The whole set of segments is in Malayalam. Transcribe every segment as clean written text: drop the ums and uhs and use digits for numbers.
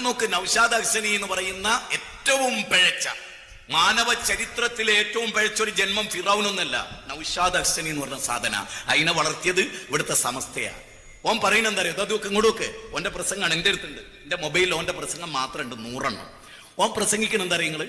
നോക്ക്, നൗഷാദ് അഹ്സനി എന്ന് പറയുന്ന ഏറ്റവും പിഴച്ച, മാനവ ചരിത്രത്തിലെ ഏറ്റവും പിഴച്ചൊരു ജന്മം ഫിറൗനൊന്നല്ല, നൗഷാദ് അഹ്സനി എന്ന് പറഞ്ഞ സാധന. അതിനെ വളർത്തിയത് ഇവിടുത്തെ സമസ്തയാ. ഓൻ പറയുന്നത് എന്താ അറിയോ? അതൊക്കെ ഇങ്ങോട്ടൊക്കെ ഓന്റെ പ്രസംഗമാണ് എൻ്റെ അടുത്തുണ്ട്, എൻ്റെ മൊബൈലിൽ ഓന്റെ പ്രസംഗം മാത്രം ഉണ്ട് 100 എണ്ണം. ഓൻ പ്രസംഗിക്കണം എന്താ അറിയ നിങ്ങള്?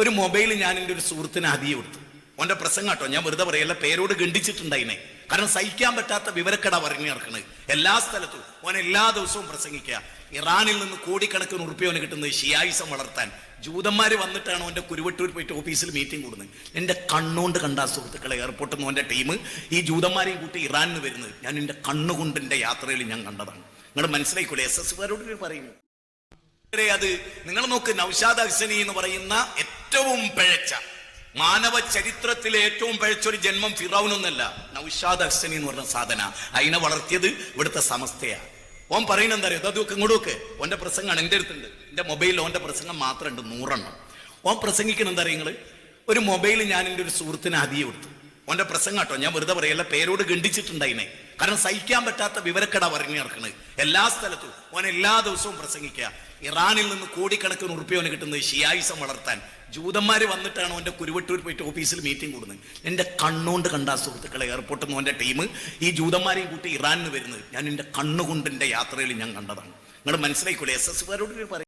ഒരു മൊബൈൽ ഞാൻ എൻ്റെ ഒരു സുഹൃത്തിന് ഹദിയ കൊടുത്തു. ഓന്റെ പ്രസംഗം കേട്ടോ, ഞാൻ വെറുതെ പറയല്ല, പേരോട് ഗണ്ഡിച്ചിട്ടുണ്ടായിനെ. കാരണം സഹിക്കാൻ പറ്റാത്ത വിവരക്കട പറഞ്ഞു നടക്കണത് എല്ലാ സ്ഥലത്തും. ഓൻ എല്ലാ ദിവസവും പ്രസംഗിക്കുക. ഇറാനിൽ നിന്ന് കോടിക്കണക്കിന് ഉറുപ്പിക ഓന് കിട്ടുന്നത് ഷിയായിസം വളർത്താൻ. ജൂതന്മാര് വന്നിട്ടാണ് ഓന്റെ കുരുവട്ടൂർ പോയിട്ട് ഓഫീസിൽ മീറ്റിംഗ് കൂടുന്നത്. എന്റെ കണ്ണുകൊണ്ട് കണ്ട സുഹൃത്തുക്കളെ, എയർപോർട്ടിൽ നിന്ന് ഓന്റെ ടീം ഈ ജൂതന്മാരെയും കൂട്ടി ഇറാനിൽ വരുന്നത് ഞാൻ എന്റെ കണ്ണുകൊണ്ട് എന്റെ യാത്രയിൽ ഞാൻ കണ്ടതാണ്. നിങ്ങൾ മനസ്സിലായിക്കൂടെ? SS-കാരോട് പറയുന്നു. അത് നിങ്ങൾ നോക്ക്, നൗഷാദ് അഹ്സനി എന്ന് പറയുന്ന ഏറ്റവും പിഴച്ച, മാനവ ചരിത്രത്തിലെ ഏറ്റവും പിഴച്ചൊരു ജന്മം ഫിറൗനൊന്നല്ല, നൗഷാദ് അഹ്സനി എന്ന് പറഞ്ഞ സാധന. അതിനെ വളർത്തിയത് ഇവിടുത്തെ സമസ്തയാ. ഓൻ പറയുന്നത് എന്താ അറിയോ? അതൊക്കെ ഇങ്ങോട്ടൊക്കെ ഓന്റെ പ്രസംഗമാണ് എൻ്റെ അടുത്തുണ്ട്, എൻ്റെ മൊബൈലിൽ ഓന്റെ പ്രസംഗം മാത്രം ഉണ്ട് 100 എണ്ണം. ഓൻ പ്രസംഗിക്കണം എന്താ അറിയ നിങ്ങള്? ഒരു മൊബൈൽ ഞാൻ എൻ്റെ ഒരു സുഹൃത്തിന് ഹദിയ കൊടുത്തു. ഓന്റെ പ്രസംഗം കേട്ടോ, ഞാൻ വെറുതെ പറയല്ല, പേരോട് ഗണ്ഡിച്ചിട്ടുണ്ടായിനെ. കാരണം സഹിക്കാൻ പറ്റാത്ത വിവരക്കട പറഞ്ഞു നടക്കണത് എല്ലാ സ്ഥലത്തും. ഓൻ എല്ലാ ദിവസവും പ്രസംഗിക്കുക. ഇറാനിൽ നിന്ന് കോടിക്കണക്കിന് ഉറുപ്പിക ഓന് കിട്ടുന്നത് ഷിയായിസം വളർത്താൻ. ജൂതന്മാര് വന്നിട്ടാണ് ഓന്റെ കുരുവട്ടൂർ പോയിട്ട് ഓഫീസിൽ മീറ്റിംഗ് കൂടുന്നത്. എന്റെ കണ്ണുകൊണ്ട് കണ്ട സുഹൃത്തുക്കളെ, എയർപോർട്ടിൽ നിന്ന് ഓന്റെ ടീം ഈ ജൂതന്മാരെയും കൂട്ടി ഇറാനിൽ വരുന്നത് ഞാൻ എന്റെ കണ്ണുകൊണ്ട് എന്റെ യാത്രയിൽ ഞാൻ കണ്ടതാണ്. നിങ്ങൾ മനസ്സിലായിക്കൂടെ? SS-കാരോട് പറയും.